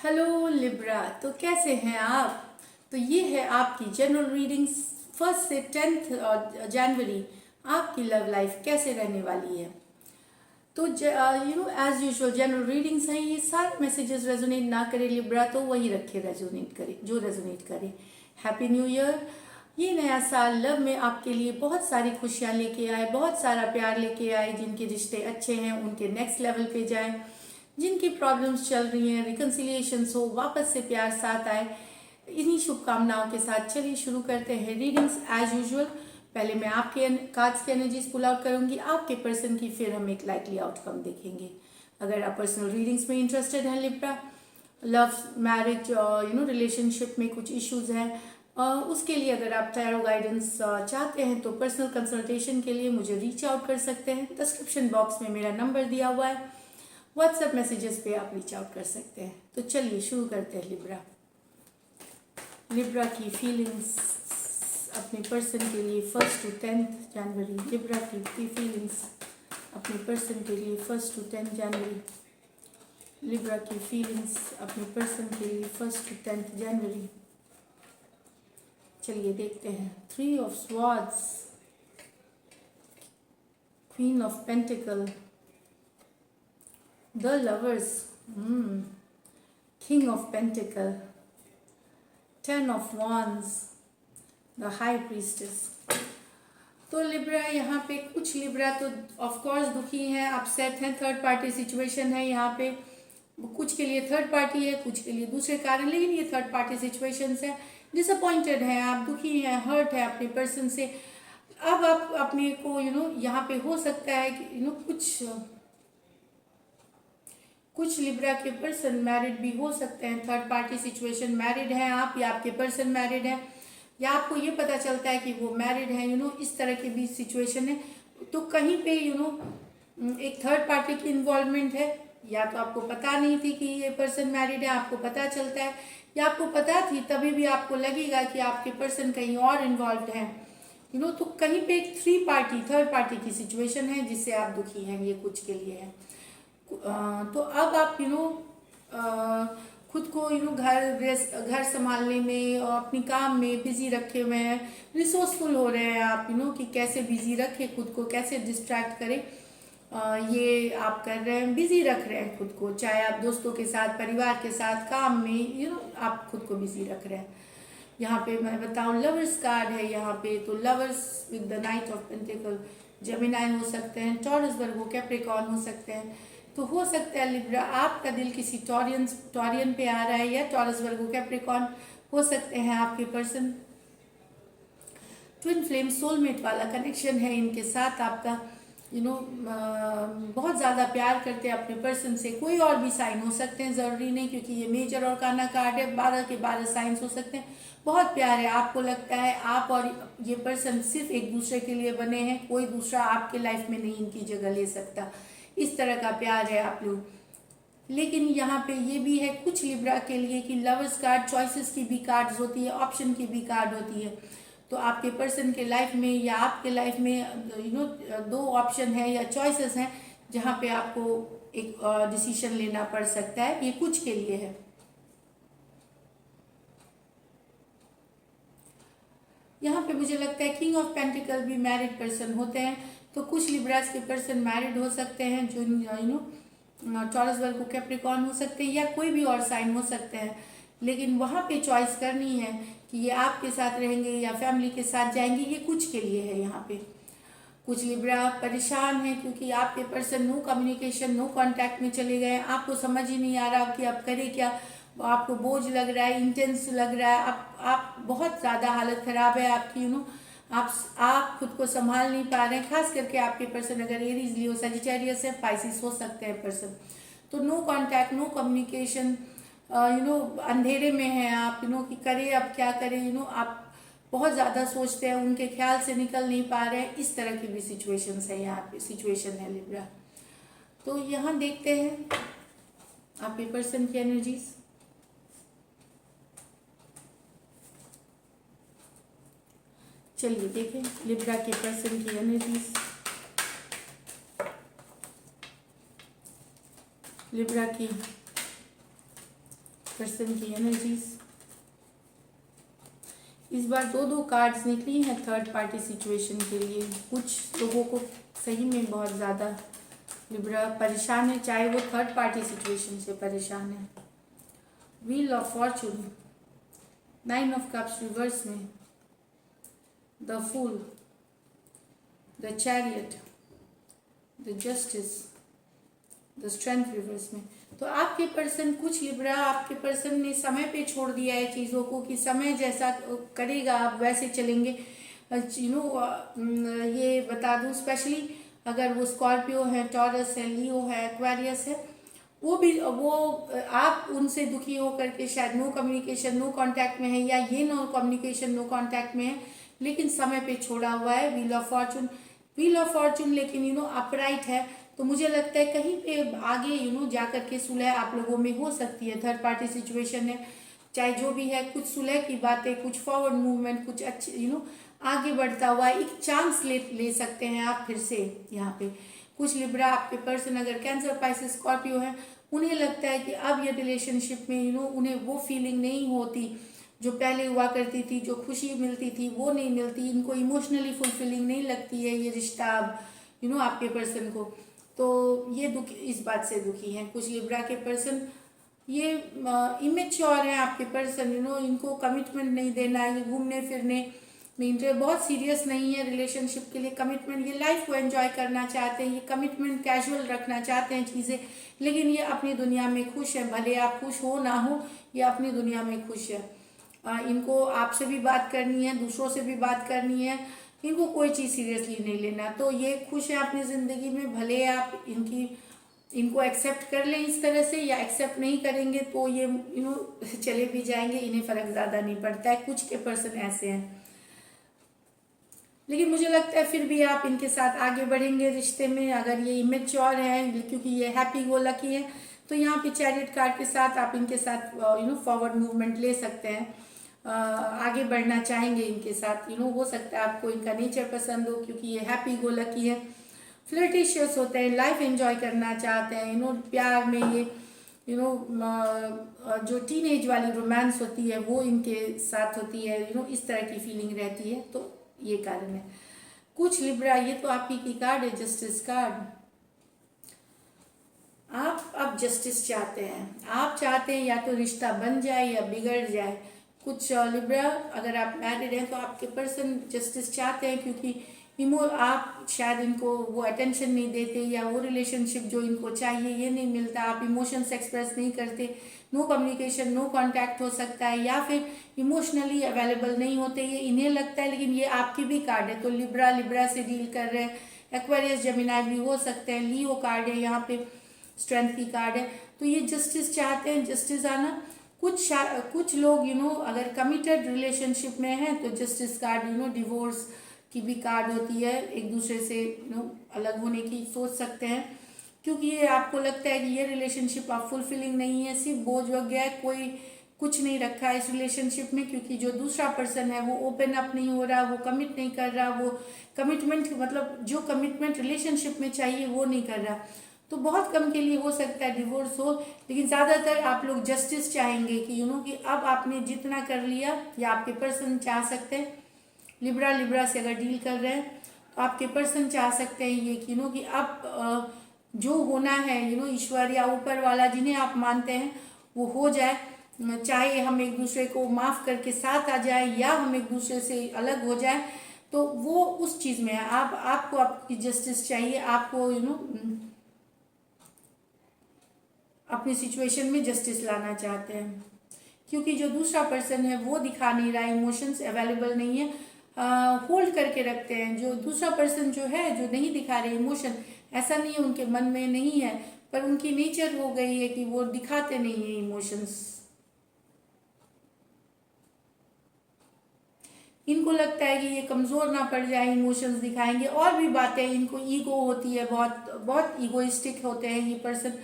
Hello Libra. तो कैसे हैं आप? तो ये है आपकी जनरल रीडिंग्स 1 से 10 जनवरी। आपकी लव लाइफ कैसे रहने वाली है? तो एज यूजुअल जनरल रीडिंग्स हैं, ये सारे मैसेजेस रेजोनेट ना करे लिब्रा तो वही रखे, रेजोनेट करे जो रेजोनेट करे। Happy new year. ये नया साल लव में आपके लिए बहुत सारी खुशियाँ लेके आए, बहुत सारा प्यार लेके आए। जिनके रिश्ते अच्छे हैं उनके नेक्स्ट लेवल पे जाएं, जिनकी प्रॉब्लम्स चल रही हैं रिकन्सिलिएशंस हो, वापस से प्यार साथ आए। इन्हीं शुभकामनाओं के साथ चलिए शुरू करते हैं रीडिंग्स एज यूजुअल। पहले मैं आपके कार्ड्स की एनर्जीज पुल आउट करूंगी, आपके पर्सन की, फिर हम एक लाइकली आउटकम देखेंगे। अगर आप पर्सनल रीडिंग्स में इंटरेस्टेड हैं लिब्रा, लव मैरिज रिलेशनशिप में कुछ इश्यूज हैं, उसके लिए अगर आप टैरो गाइडेंस चाहते हैं तो पर्सनल कंसल्टेशन के लिए मुझे रीच आउट कर सकते हैं। डिस्क्रिप्शन बॉक्स में मेरा नंबर दिया हुआ है, व्हाट्सएप मैसेजेस पे आप रीच आउट कर सकते हैं। तो चलिए शुरू करते हैं लिब्रा। लिब्रा की फीलिंग्स अपने पर्सन के लिए 1 to 10 जनवरी। लिब्रा की फीलिंग्स अपने पर्सन के लिए 1 to 10 जनवरी। लिब्रा की फीलिंग्स अपने पर्सन के लिए 1 to 10 जनवरी। चलिए देखते हैं। 3 of Swords, Queen of Pentacle, The Lovers, King of Pentacle, 10 of Wands, The High Priestess। तो लिब्रा यहाँ पे कुछ लिब्रा तो ऑफ कोर्स दुखी हैं, अपसेट हैं, थर्ड पार्टी सिचुएशन है यहाँ पे। कुछ के लिए थर्ड पार्टी है, कुछ के लिए दूसरे कारण, लेकिन ये थर्ड पार्टी सिचुएशन है। डिसअपॉइंटेड हैं आप, दुखी हैं, हर्ट है अपने पर्सन से। अब आप अपने को यहाँ पे हो सकता है कि कुछ लिब्रा के पर्सन मैरिड भी हो सकते हैं। थर्ड पार्टी सिचुएशन, मैरिड हैं आप या आपके पर्सन मैरिड है, या आपको ये पता चलता है कि वो मैरिड है, इस तरह की भी सिचुएशन है। तो कहीं पे एक थर्ड पार्टी की इन्वॉल्वमेंट है, या तो आपको पता नहीं थी कि ये पर्सन मैरिड है, आपको पता चलता है, या आपको पता थी तभी भी आपको लगेगा कि आपके पर्सन कहीं और इन्वॉल्व है। तो कहीं पे एक थर्ड पार्टी की सिचुएशन है जिससे आप दुखी हैं, ये कुछ के लिए है। तो अब आप खुद को घर संभालने में और अपनी काम में बिजी रखे हुए हैं, रिसोर्सफुल हो रहे हैं आप कि कैसे बिजी रखें खुद को, कैसे डिस्ट्रैक्ट करें। ये आप कर रहे हैं, बिजी रख रहे हैं खुद को, चाहे आप दोस्तों के साथ, परिवार के साथ, काम में आप खुद को बिजी रख रहे हैं। यहाँ पे मैं बताऊँ लवर्स कार्ड है यहाँ पे, तो lovers with the night of pentacle, Gemini हो सकते हैं, टॉरस वर्गो, कैप्रिकॉर्न हो सकते हैं। तो हो सकता है लिब्रा आपका दिल किसी टॉरियन पे आ रहा है, या टॉरस वर्गो कैप्रिकॉर्न हो सकते हैं आपके पर्सन। ट्विन फ्लेम सोलमेट वाला कनेक्शन है इनके साथ आपका। बहुत ज़्यादा प्यार करते हैं अपने पर्सन से। कोई और भी साइन हो सकते हैं, ज़रूरी नहीं, क्योंकि ये मेजर और काना कार्ड है, 12 के 12 साइंस हो सकते हैं। बहुत प्यार है, आपको लगता है आप और ये पर्सन सिर्फ एक दूसरे के लिए बने हैं, कोई दूसरा आपके लाइफ में नहीं इनकी जगह ले सकता, इस तरह का प्यार है आप लोग। लेकिन यहाँ पे ये भी है कुछ लिब्रा के लिए कि लवर्स कार्ड, चॉइसेस की भी कार्ड्स होती है, ऑप्शन की भी कार्ड होती है। तो आपके पर्सन के लाइफ में या आपके लाइफ में 2 ऑप्शन है या चॉइसेस हैं जहाँ पे आपको एक डिसीजन लेना पड़ सकता है, ये कुछ के लिए है। यहाँ पे मुझे लगता है किंग ऑफ पेंटिकल भी मैरिड पर्सन होते हैं, तो कुछ लिब्रास के पर्सन मैरिड हो सकते हैं, जो टॉरस वर्गो कैप्रिकॉर्न हो सकते हैं, या कोई भी और साइन हो सकते हैं। लेकिन वहाँ पे चॉइस करनी है कि ये आपके साथ रहेंगे या फैमिली के साथ जाएंगे, ये कुछ के लिए है। यहाँ पे कुछ लिब्रा परेशान है क्योंकि आपके person no communication, no contact में चले गए, आपको समझ ही नहीं आ रहा कि आप करें क्या, आपको बोझ लग रहा है, इंटेंस लग रहा है, आप बहुत ज़्यादा हालत ख़राब है आपकी। आप खुद को संभाल नहीं पा रहे हैं। खास करके आपके पर्सन अगर एरीज, लियो, सजिटेरियस है, पाइसिस हो सकते हैं पर्सन। तो नो कांटेक्ट, नो कम्युनिकेशन, अंधेरे में हैं आप, कि करें अब क्या करें, आप बहुत ज़्यादा सोचते हैं, उनके ख्याल से निकल नहीं पा रहे हैं, इस तरह की भी सिचुएशन है यहाँ पे, सिचुएशन है लिब्रा। तो यहाँ देखते हैं आपके पर्सन की एनर्जीज। चलिए देखें लिब्रा के पर्सन की एनर्जीज। लिब्रा की पर्सन की एनर्जीज। इस बार दो कार्ड्स निकली हैं थर्ड पार्टी सिचुएशन के लिए। कुछ लोगों को सही में बहुत ज़्यादा लिब्रा परेशान है, चाहे वो थर्ड पार्टी सिचुएशन से परेशान है। Wheel of fortune, 9 of cups reverse में, the fool, the chariot, the justice, the strength reverse में। तो आपके पर्सन, कुछ लिब्रा आपके पर्सन ने समय पे छोड़ दिया है चीज़ों को कि समय जैसा करेगा आप वैसे चलेंगे। ये बता दूं स्पेशली अगर वो स्कॉर्पियो है, टॉरस है, लियो है, एक्वेरियस है, वो आप उनसे दुखी होकर के शायद नो कम्युनिकेशन, नो कांटेक्ट में है, या ये नो कम्युनिकेशन, नो कांटेक्ट में है, लेकिन समय पे छोड़ा हुआ है। व्हील ऑफ फॉर्चून लेकिन अपराइट है। तो मुझे लगता है कहीं पे आगे जाकर के सुलह आप लोगों में हो सकती है। थर्ड पार्टी सिचुएशन है, चाहे जो भी है, कुछ सुलह की बातें, कुछ फॉरवर्ड मूवमेंट, कुछ अच्छे आगे बढ़ता हुआ एक चांस ले सकते हैं आप फिर से यहाँ पे। कुछ लिब्रा आपके पर्सन अगर कैंसर, पाइसेस, स्कॉर्पियो है, उन्हें लगता है कि अब ये रिलेशनशिप में उन्हें वो फीलिंग नहीं होती जो पहले हुआ करती थी, जो खुशी मिलती थी वो नहीं मिलती, इनको इमोशनली फुलफिलिंग नहीं लगती है ये रिश्ता अब आपके पर्सन को। तो ये दुखी, इस बात से दुखी हैं कुछ लिब्रा के पर्सन। ये इमेच्योर हैं आपके पर्सन, इनको कमिटमेंट नहीं देना, ये घूमने फिरने में इंटरेस्ट, बहुत सीरियस नहीं है रिलेशनशिप के लिए कमिटमेंट। ये लाइफ को एंजॉय करना चाहते हैं, ये कमिटमेंट कैजुअल रखना चाहते हैं चीज़ें, लेकिन ये अपनी दुनिया में खुश है। भले आप खुश हो ना हो, ये अपनी दुनिया में खुश है। इनको आपसे भी बात करनी है, दूसरों से भी बात करनी है, इनको कोई चीज़ सीरियसली नहीं लेना। तो ये खुश है अपनी ज़िंदगी में, भले आप इनको एक्सेप्ट कर लें इस तरह से, या एक्सेप्ट नहीं करेंगे तो ये चले भी जाएंगे, इन्हें फ़र्क ज़्यादा नहीं पड़ता है। कुछ के पर्सन ऐसे हैं, लेकिन मुझे लगता है फिर भी आप इनके साथ आगे बढ़ेंगे रिश्ते में। अगर ये इमेच्योर है, क्योंकि ये हैप्पी गो लकी है, तो यहाँ पे चैरियट कार्ड के साथ आप इनके साथ फॉरवर्ड मूवमेंट ले सकते हैं, आगे बढ़ना चाहेंगे इनके साथ। हो सकता है आपको इनका नेचर पसंद हो, क्योंकि ये हैप्पी गो लकी है, फ्लर्टिशियस होते हैं, लाइफ एंजॉय करना चाहते हैं। प्यार में ये जो टीनेज वाली रोमांस होती है वो इनके साथ होती है, इस तरह की फीलिंग रहती है। तो ये कारण है। कुछ लिब्रा, ये तो आप ही की कार्ड है, जस्टिस कार्ड। आप अब जस्टिस चाहते हैं, आप चाहते हैं या तो रिश्ता बन जाए या बिगड़ जाए। कुछ लिब्रा अगर आप मैरिड हैं तो आपके पर्सन जस्टिस चाहते हैं, क्योंकि आप शायद इनको वो अटेंशन नहीं देते, या वो रिलेशनशिप जो इनको चाहिए ये नहीं मिलता, आप इमोशंस एक्सप्रेस नहीं करते, नो कम्युनिकेशन, नो कांटेक्ट हो सकता है, या फिर इमोशनली अवेलेबल नहीं होते, ये इन्हें लगता है। लेकिन ये आपकी भी कार्ड है, तो लिब्रा से डील कर रहे हैं। एक्वेरियस, जेमिनी भी हो सकते हैं। लियो कार्ड है यहाँ पे, स्ट्रेंथ की कार्ड है। तो ये जस्टिस चाहते हैं, जस्टिस आना। कुछ लोग अगर कमिटेड रिलेशनशिप में है तो जस्टिस कार्ड डिवोर्स की भी कार्ड होती है, एक दूसरे से अलग होने की सोच सकते हैं, क्योंकि ये आपको लगता है कि ये रिलेशनशिप आप फुलफिलिंग नहीं है, सिर्फ बोझ हो गया है, कोई कुछ नहीं रखा है इस रिलेशनशिप में, क्योंकि जो दूसरा पर्सन है वो ओपन अप नहीं हो रहा, वो कमिट नहीं कर रहा, वो कमिटमेंट मतलब जो कमिटमेंट रिलेशनशिप में चाहिए वो नहीं कर रहा। तो बहुत कम के लिए हो सकता है डिवोर्स हो, लेकिन ज़्यादातर आप लोग जस्टिस चाहेंगे कि कि अब आपने जितना कर लिया, या आपके पर्सन चाह सकते हैं। लिब्रा से अगर डील कर रहे हैं तो आपके पर्सन चाह सकते हैं ये कि अब जो होना है ईश्वर या ऊपर वाला जिन्हें आप मानते हैं वो हो जाए, चाहे हम एक दूसरे को माफ़ करके साथ आ जाए या हम एक दूसरे से अलग हो जाए, तो वो उस चीज़ में है। आपको आपकी जस्टिस चाहिए, आपको अपनी सिचुएशन में जस्टिस लाना चाहते हैं, क्योंकि जो दूसरा पर्सन है वो दिखा नहीं रहा, इमोशंस अवेलेबल नहीं है, होल्ड करके रखते हैं। जो दूसरा पर्सन जो है, जो नहीं दिखा रहे इमोशन, ऐसा नहीं है उनके मन में नहीं है, पर उनकी नेचर हो गई है कि वो दिखाते नहीं है इमोशंस। इनको लगता है कि ये कमज़ोर ना पड़ जाए, इमोशंस दिखाएंगे, और भी बातें, इनको ईगो होती है, बहुत बहुत ईगोइस्टिक होते हैं ये पर्सन,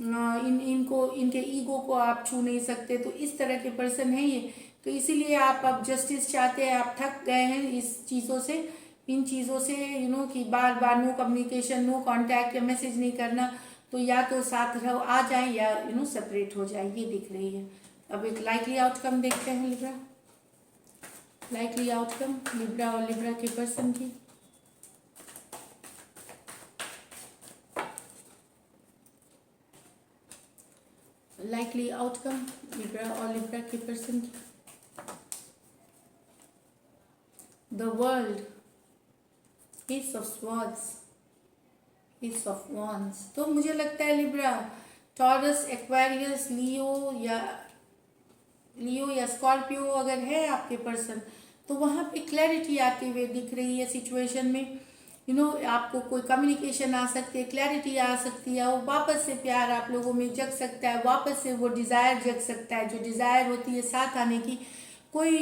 इनके ईगो को आप छू नहीं सकते, तो इस तरह के पर्सन है ये। तो इसीलिए आप अब जस्टिस चाहते हैं, आप थक गए हैं इस चीज़ों से, इन चीज़ों से कि बार बार नो कम्युनिकेशन, नो कांटेक्ट या मैसेज नहीं करना। तो या तो साथ रहो आ जाए या सेपरेट हो जाए, ये दिख रही है। अब एक लाइकली आउटकम देखते हैं लिब्रा। लाइकली आउटकम लिब्रा और लिब्रा के पर्सन की। लाइकली आउटकम लिब्रा और लिब्रा के पर्सन की। The world, Ace of Swords, Ace of Wands। तो मुझे लगता है लिब्रा, टॉरस, एक्वेरियस, लियो या स्कॉर्पियो अगर है आपके पर्सन, तो वहाँ पे क्लैरिटी आते हुए दिख रही है सिचुएशन में। आपको कोई कम्युनिकेशन आ सकती है, क्लैरिटी आ सकती है, और वापस से प्यार आप लोगों में जग सकता है, वापस से वो डिज़ायर जग सकता है, जो डिज़ायर होती है साथ आने की। कोई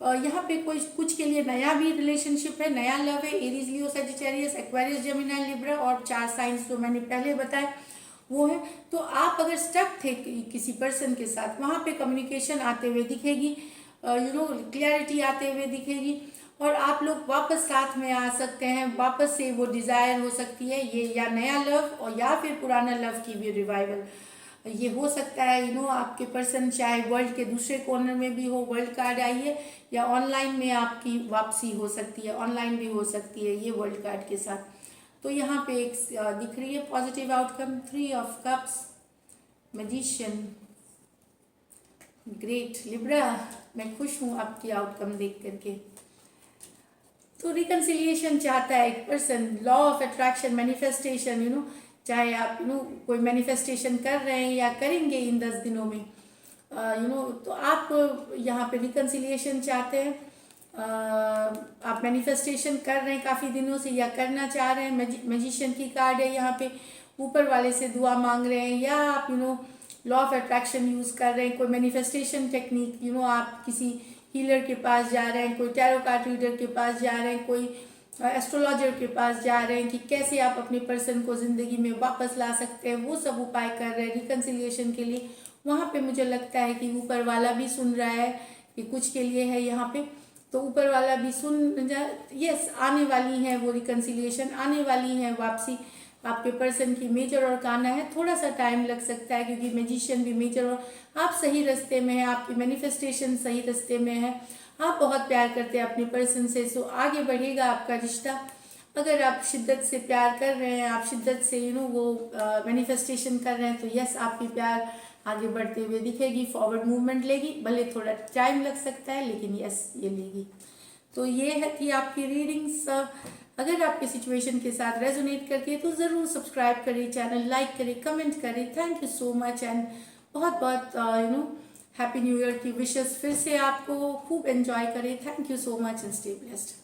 यहाँ पे कोई कुछ के लिए नया भी रिलेशनशिप है, नया लव है। एरीज, लियो, सजिटेरियस, एक्वेरियस, जेमिनी, लिब्रा और 4 साइंस जो मैंने पहले बताए वो है। तो आप अगर स्टक थे किसी पर्सन के साथ, वहाँ पे कम्युनिकेशन आते हुए दिखेगी, क्लैरिटी आते हुए दिखेगी, और आप लोग वापस साथ में आ सकते हैं। वापस से वो डिज़ायर हो सकती है, ये या नया लव और या फिर पुराना लव की भी रिवाइवल ये हो सकता है। आपके पर्सन चाहे वर्ल्ड के दूसरे कॉर्नर में भी हो, वर्ल्ड कार्ड आई है, या ऑनलाइन में आपकी वापसी हो सकती है, ऑनलाइन भी हो सकती है ये वर्ल्ड कार्ड के साथ। तो यहाँ पे एक दिख रही है positive outcome, 3 of cups, magician. Great Libra, मैं खुश हूँ आपकी आउटकम देख करके। तो रिकन्सिलिएशन चाहता है एक person, law of attraction, manifestation, चाहे आप कोई मैनिफेस्टेशन कर रहे हैं या करेंगे इन 10 दिनों में, तो आप यहाँ पे रिकन्सिलिएशन चाहते हैं। आप मैनिफेस्टेशन कर रहे हैं काफ़ी दिनों से या करना चाह रहे हैं। मैजिशियन की कार्ड है यहाँ पे, ऊपर वाले से दुआ मांग रहे हैं, या आप लॉ ऑफ अट्रैक्शन यूज़ कर रहे हैं, कोई मैनिफेस्टेशन टेक्निक, आप किसी हीलर के पास जा रहे हैं, कोई टैरो कार्ड रीडर के पास जा रहे हैं, कोई एस्ट्रोलॉजर के पास जा रहे हैं कि कैसे आप अपने पर्सन को ज़िंदगी में वापस ला सकते हैं, वो सब उपाय कर रहे हैं रिकन्सिलिएशन के लिए। वहाँ पे मुझे लगता है कि ऊपर वाला भी सुन रहा है कि कुछ के लिए है यहाँ पे, तो ऊपर वाला भी सुन यस, आने वाली है वो रिकन्सिलिएशन, आने वाली है वापसी। आपके पर्सन की मेजर और काना है, थोड़ा सा टाइम लग सकता है क्योंकि मैजिशियन भी मेजर, और आप सही रास्ते में हैं, आपकी मैनिफेस्टेशन सही रास्ते में है, आप बहुत प्यार करते हैं अपने पर्सन से, सो आगे बढ़ेगा आपका रिश्ता। अगर आप शिद्दत से प्यार कर रहे हैं, आप शिद्दत से वो मैनिफेस्टेशन कर रहे हैं, तो यस आपकी प्यार आगे बढ़ते हुए दिखेगी, फॉरवर्ड मूवमेंट लेगी, भले थोड़ा टाइम लग सकता है लेकिन यस ये लेगी। तो ये है कि आपकी रीडिंग्स अगर आपके सिचुएशन के साथ रेजोनेट करती है तो ज़रूर सब्सक्राइब करें, चैनल लाइक करें, कमेंट करें। Thank you so much and बहुत बहुत हैप्पी न्यू ईयर की विशेस फिर से आपको खूब एंजॉय करें। Thank you so much and stay blessed.